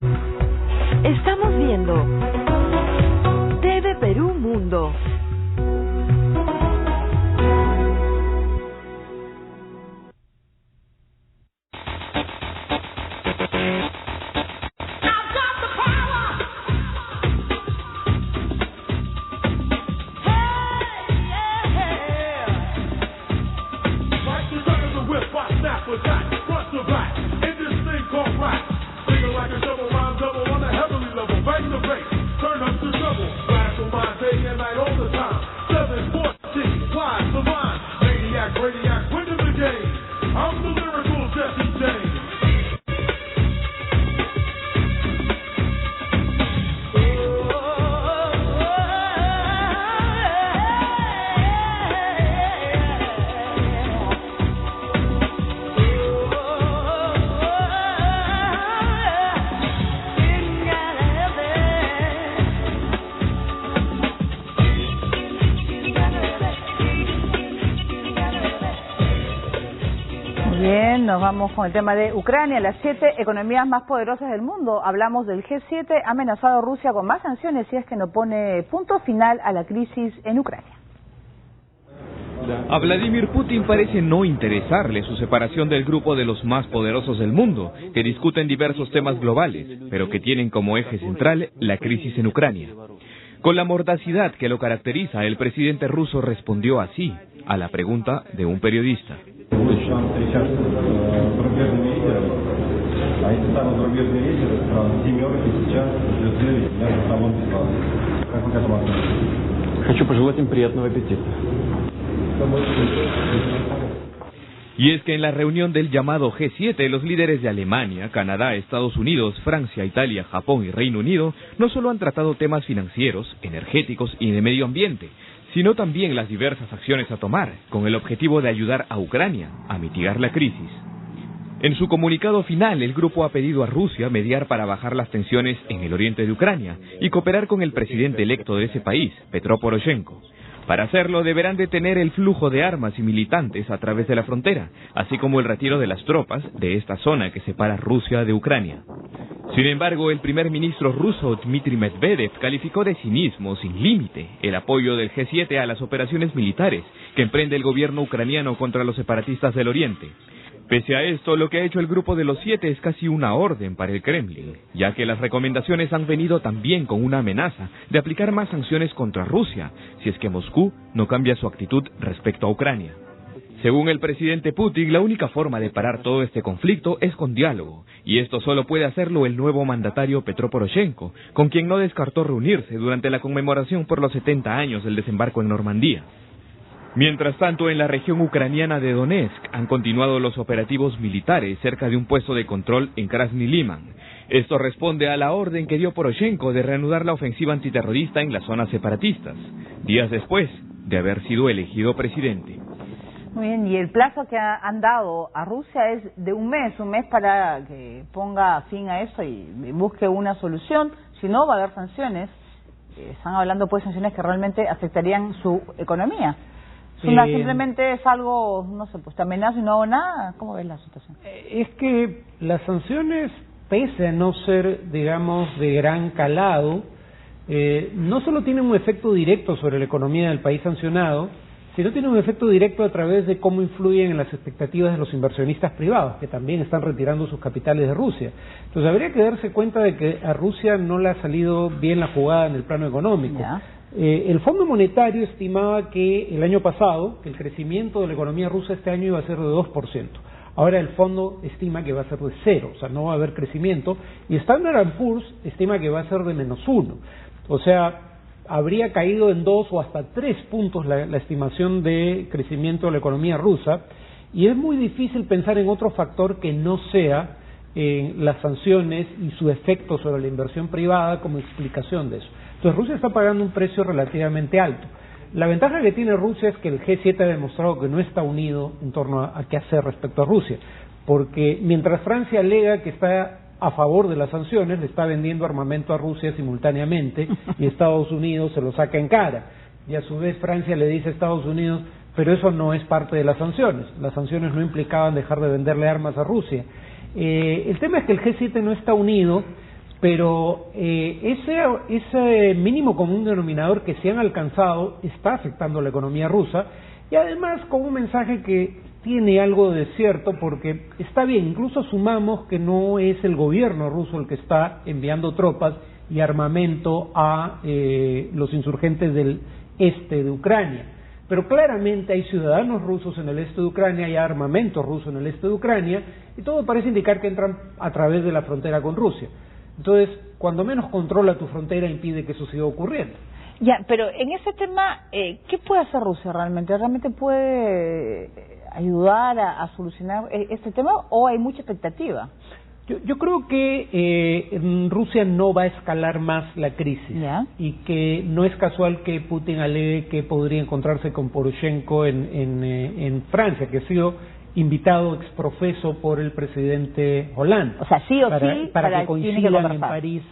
Estamos viendo TV Perú Mundo. Nos vamos con el tema de Ucrania, las 7 economías más poderosas del mundo. Hablamos del G7, ha amenazado a Rusia con más sanciones si es que no pone punto final a la crisis en Ucrania. A Vladimir Putin parece no interesarle su separación del grupo de los más poderosos del mundo, que discuten diversos temas globales, pero que tienen como eje central la crisis en Ucrania. Con la mordacidad que lo caracteriza, el presidente ruso respondió así a la pregunta de un periodista. Y es que en la reunión del llamado G7, los líderes de Alemania, Canadá, Estados Unidos, Francia, Italia, Japón y Reino Unido no solo han tratado temas financieros, energéticos y de medio ambiente, sino también las diversas acciones a tomar, con el objetivo de ayudar a Ucrania a mitigar la crisis. En su comunicado final, el grupo ha pedido a Rusia mediar para bajar las tensiones en el oriente de Ucrania y cooperar con el presidente electo de ese país, Petro Poroshenko. Para hacerlo, deberán detener el flujo de armas y militantes a través de la frontera, así como el retiro de las tropas de esta zona que separa Rusia de Ucrania. Sin embargo, el primer ministro ruso Dmitry Medvedev calificó de cinismo sin límite el apoyo del G7 a las operaciones militares que emprende el gobierno ucraniano contra los separatistas del Oriente. Pese a esto, lo que ha hecho el Grupo de los 7 es casi una orden para el Kremlin, ya que las recomendaciones han venido también con una amenaza de aplicar más sanciones contra Rusia, si es que Moscú no cambia su actitud respecto a Ucrania. Según el presidente Putin, la única forma de parar todo este conflicto es con diálogo, y esto solo puede hacerlo el nuevo mandatario Petro Poroshenko, con quien no descartó reunirse durante la conmemoración por los 70 años del desembarco en Normandía. Mientras tanto, en la región ucraniana de Donetsk han continuado los operativos militares cerca de un puesto de control en Krasny Liman. Esto responde a la orden que dio Poroshenko de reanudar la ofensiva antiterrorista en las zonas separatistas, días después de haber sido elegido presidente. Muy bien, y el plazo que han dado a Rusia es de un mes para que ponga fin a eso y busque una solución. Si no, va a haber sanciones. Están hablando pues de sanciones que realmente afectarían su economía. Simplemente es algo, no sé, pues te amenazo y no hago nada. ¿Cómo ves la situación? Es que las sanciones, pese a no ser, digamos, de gran calado, no solo tienen un efecto directo sobre la economía del país sancionado, sino tienen un efecto directo a través de cómo influyen en las expectativas de los inversionistas privados, que también están retirando sus capitales de Rusia. Entonces habría que darse cuenta de que a Rusia no le ha salido bien la jugada en el plano económico. Ya. El Fondo Monetario estimaba que el año pasado, que el crecimiento de la economía rusa este año iba a ser de 2%. Ahora el fondo estima que va a ser de 0, o sea, no va a haber crecimiento, y Standard & Poor's estima que va a ser de -1. O sea, habría caído en 2 o hasta 3 puntos la estimación de crecimiento de la economía rusa, y es muy difícil pensar en otro factor que no sea las sanciones y su efecto sobre la inversión privada como explicación de eso. Entonces Rusia está pagando un precio relativamente alto. La ventaja que tiene Rusia es que el G7 ha demostrado que no está unido en torno a qué hacer respecto a Rusia, porque mientras Francia alega que está a favor de las sanciones, le está vendiendo armamento a Rusia simultáneamente y Estados Unidos se lo saca en cara. Y a su vez Francia le dice a Estados Unidos, pero eso no es parte de las sanciones no implicaban dejar de venderle armas a Rusia. El tema es que el G7 no está unido Pero ese mínimo común denominador que se han alcanzado está afectando a la economía rusa, y además con un mensaje que tiene algo de cierto, porque está bien, incluso asumamos que no es el gobierno ruso el que está enviando tropas y armamento a los insurgentes del este de Ucrania, pero claramente hay ciudadanos rusos en el este de Ucrania, hay armamento ruso en el este de Ucrania, y todo parece indicar que entran a través de la frontera con Rusia. Entonces, cuando menos controla tu frontera, impide que eso siga ocurriendo. Ya, pero en ese tema, ¿qué puede hacer Rusia realmente? ¿Realmente puede ayudar a solucionar este tema o hay mucha expectativa? Yo creo que Rusia no va a escalar más la crisis, ¿ya? Y que no es casual que Putin alegue que podría encontrarse con Poroshenko en Francia, que ha sido invitado exprofeso por el presidente Hollande. O sea, sí o sí, para que coincidan en París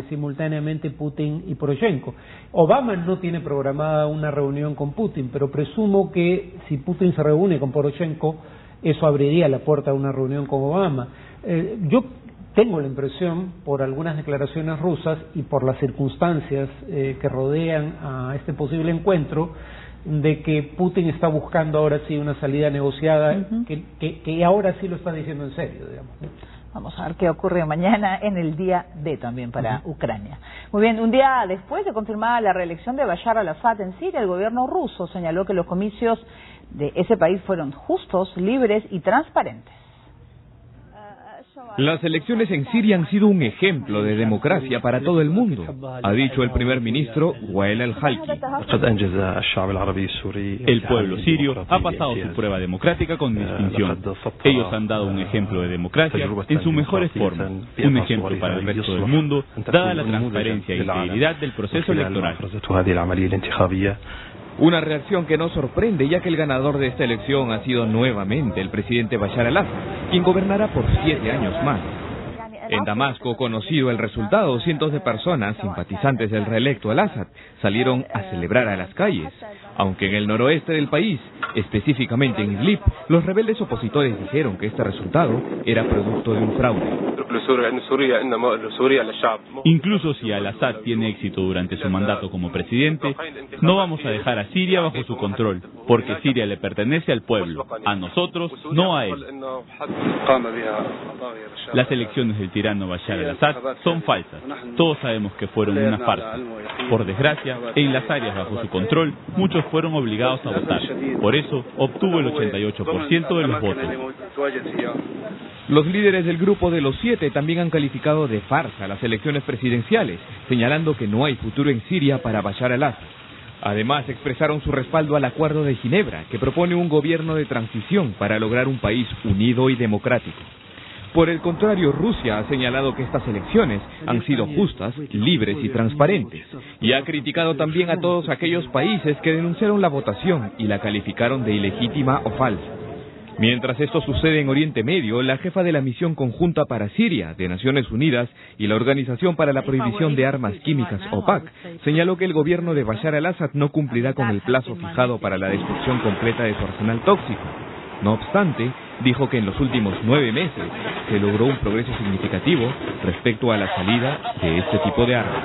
simultáneamente Putin y Poroshenko. Obama no tiene programada una reunión con Putin, pero presumo que si Putin se reúne con Poroshenko, eso abriría la puerta a una reunión con Obama. Yo tengo la impresión, por algunas declaraciones rusas y por las circunstancias que rodean a este posible encuentro, de que Putin está buscando ahora sí una salida negociada, que ahora sí lo está diciendo en serio, digamos. Vamos a ver qué ocurre mañana en el día D también para Ucrania. Muy bien, un día después de confirmada la reelección de Bashar al-Assad en Siria, el gobierno ruso señaló que los comicios de ese país fueron justos, libres y transparentes. Las elecciones en Siria han sido un ejemplo de democracia para todo el mundo, ha dicho el primer ministro Wael al-Halki. El pueblo sirio ha pasado su prueba democrática con distinción. Ellos han dado un ejemplo de democracia en sus mejores formas, un ejemplo para el resto del mundo, dada la transparencia e integridad del proceso electoral. Una reacción que no sorprende, ya que el ganador de esta elección ha sido nuevamente el presidente Bashar al-Assad, quien gobernará por 7 años más. En Damasco, conocido el resultado, cientos de personas, simpatizantes del reelecto al-Assad, salieron a celebrar a las calles, aunque en el noroeste del país, específicamente en Idlib, los rebeldes opositores dijeron que este resultado era producto de un fraude. Incluso si al-Assad tiene éxito durante su mandato como presidente, no vamos a dejar a Siria bajo su control, porque Siria le pertenece al pueblo, a nosotros, no a él. Las elecciones del tirano Bashar al-Assad son falsas. Todos sabemos que fueron una farsa. Por desgracia, en las áreas bajo su control, muchos fueron obligados a votar. Por eso, obtuvo el 88% de los votos. Los líderes del grupo de los 7 también han calificado de farsa las elecciones presidenciales, señalando que no hay futuro en Siria para Bashar al-Assad. Además, expresaron su respaldo al Acuerdo de Ginebra, que propone un gobierno de transición para lograr un país unido y democrático. Por el contrario, Rusia ha señalado que estas elecciones han sido justas, libres y transparentes, y ha criticado también a todos aquellos países que denunciaron la votación y la calificaron de ilegítima o falsa. Mientras esto sucede en Oriente Medio, la jefa de la Misión Conjunta para Siria de Naciones Unidas y la Organización para la Prohibición de Armas Químicas, OPAC, señaló que el gobierno de Bashar al-Assad no cumplirá con el plazo fijado para la destrucción completa de su arsenal tóxico. No obstante, dijo que en los últimos 9 meses se logró un progreso significativo respecto a la salida de este tipo de armas.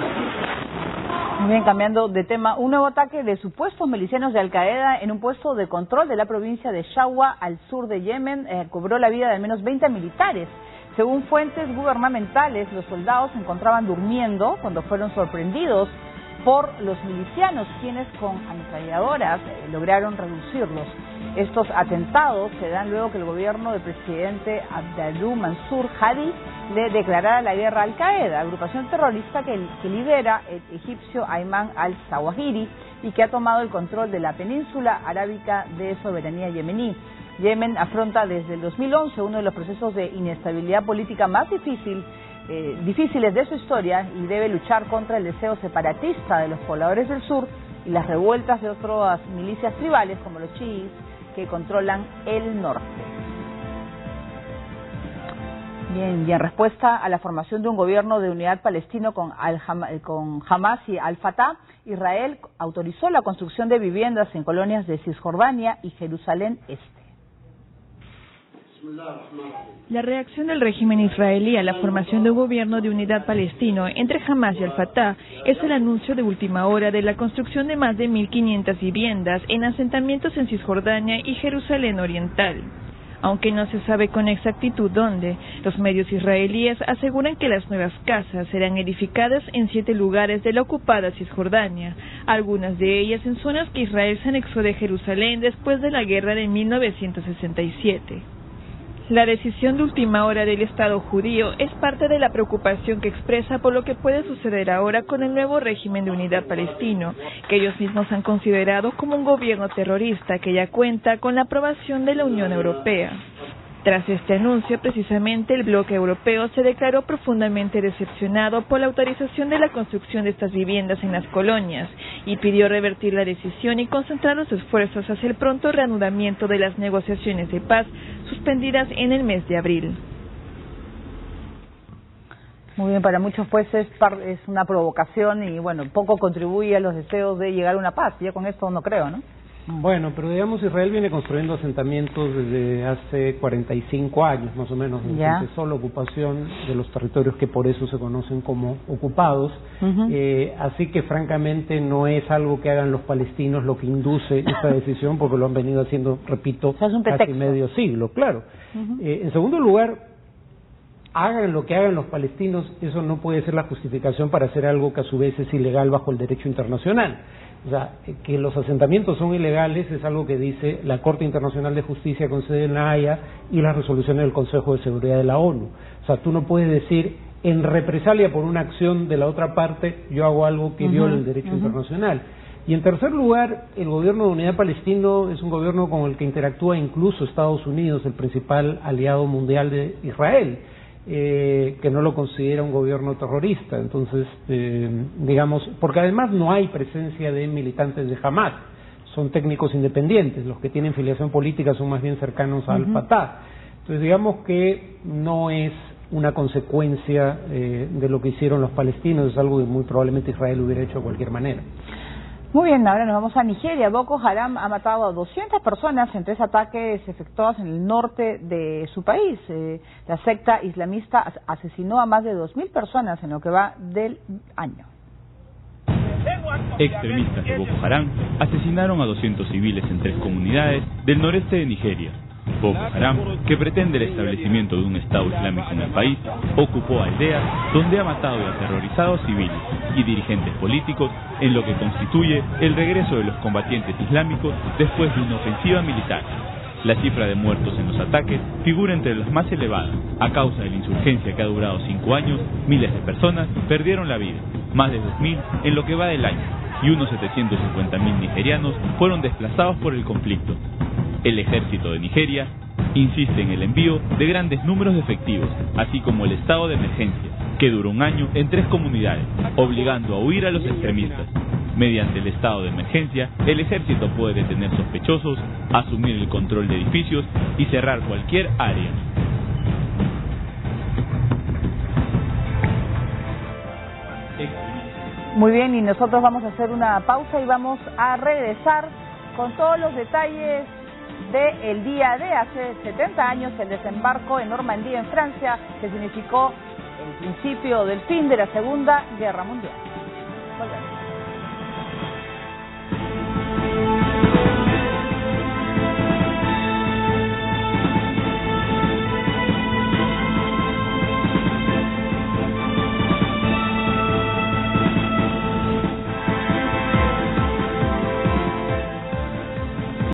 Muy bien, cambiando de tema, un nuevo ataque de supuestos milicianos de Al-Qaeda en un puesto de control de la provincia de Shawa, al sur de Yemen, cobró la vida de al menos 20 militares. Según fuentes gubernamentales, los soldados se encontraban durmiendo cuando fueron sorprendidos por los milicianos, quienes con ametralladoras lograron reducirlos. Estos atentados se dan luego que el gobierno del presidente Abdullah Mansur Hadi le declarara la guerra a Al-Qaeda, agrupación terrorista que lidera el egipcio Ayman al-Zawahiri y que ha tomado el control de la península arábica de soberanía yemení. Yemen afronta desde el 2011 uno de los procesos de inestabilidad política más difíciles de su historia y debe luchar contra el deseo separatista de los pobladores del sur y las revueltas de otras milicias tribales como los chiíes que controlan el norte. Bien, y en respuesta a la formación de un gobierno de unidad palestino con Hamas y Al-Fatah, Israel autorizó la construcción de viviendas en colonias de Cisjordania y Jerusalén Este. La reacción del régimen israelí a la formación de un gobierno de unidad palestino entre Hamas y Al-Fatah es el anuncio de última hora de la construcción de más de 1.500 viviendas en asentamientos en Cisjordania y Jerusalén Oriental. Aunque no se sabe con exactitud dónde, los medios israelíes aseguran que las nuevas casas serán edificadas en 7 lugares de la ocupada Cisjordania, algunas de ellas en zonas que Israel se anexó de Jerusalén después de la guerra de 1967. La decisión de última hora del Estado judío es parte de la preocupación que expresa por lo que puede suceder ahora con el nuevo régimen de unidad palestino, que ellos mismos han considerado como un gobierno terrorista que ya cuenta con la aprobación de la Unión Europea. Tras este anuncio, precisamente el bloque europeo se declaró profundamente decepcionado por la autorización de la construcción de estas viviendas en las colonias y pidió revertir la decisión y concentrar los esfuerzos hacia el pronto reanudamiento de las negociaciones de paz suspendidas en el mes de abril. Muy bien, para muchos pues es una provocación y bueno, poco contribuye a los deseos de llegar a una paz. Yo con esto no creo, ¿no? Bueno, pero digamos Israel viene construyendo asentamientos desde hace 45 años más o menos, desde que empezó la ocupación de los territorios que por eso se conocen como ocupados, así que francamente no es algo que hagan los palestinos lo que induce esta decisión, porque lo han venido haciendo, repito, casi medio siglo, claro. En segundo lugar, hagan lo que hagan los palestinos, eso no puede ser la justificación para hacer algo que a su vez es ilegal bajo el derecho internacional. O sea, que los asentamientos son ilegales es algo que dice la Corte Internacional de Justicia con sede en La Haya y las resoluciones del Consejo de Seguridad de la ONU. O sea, tú no puedes decir, en represalia por una acción de la otra parte, yo hago algo que viola el derecho internacional. Y en tercer lugar, el gobierno de unidad palestino es un gobierno con el que interactúa incluso Estados Unidos, el principal aliado mundial de Israel, que no lo considera un gobierno terrorista. Entonces, digamos, porque además no hay presencia de militantes de Hamas, son técnicos independientes, los que tienen filiación política son más bien cercanos al Fatah. Entonces, digamos que no es una consecuencia de lo que hicieron los palestinos, es algo que muy probablemente Israel hubiera hecho de cualquier manera. Muy bien, ahora nos vamos a Nigeria. Boko Haram ha matado a 200 personas en 3 ataques efectuados en el norte de su país. La secta islamista asesinó a más de 2.000 personas en lo que va del año. Extremistas de Boko Haram asesinaron a 200 civiles en 3 comunidades del noreste de Nigeria. Boko Haram, que pretende el establecimiento de un Estado islámico en el país, ocupó aldeas donde ha matado y aterrorizado a civiles y dirigentes políticos en lo que constituye el regreso de los combatientes islámicos después de una ofensiva militar. La cifra de muertos en los ataques figura entre las más elevadas. A causa de la insurgencia que ha durado 5 años, miles de personas perdieron la vida, más de 2.000 en lo que va del año, y unos 750.000 nigerianos fueron desplazados por el conflicto. El ejército de Nigeria insiste en el envío de grandes números de efectivos, así como el estado de emergencia, que duró un año en 3 comunidades, obligando a huir a los extremistas. Mediante el estado de emergencia, el ejército puede detener sospechosos, asumir el control de edificios y cerrar cualquier área. Muy bien, y nosotros vamos a hacer una pausa y vamos a regresar con todos los detalles del día de hace 70 años, el desembarco en Normandía, en Francia, que significó el principio del fin de la Segunda Guerra Mundial.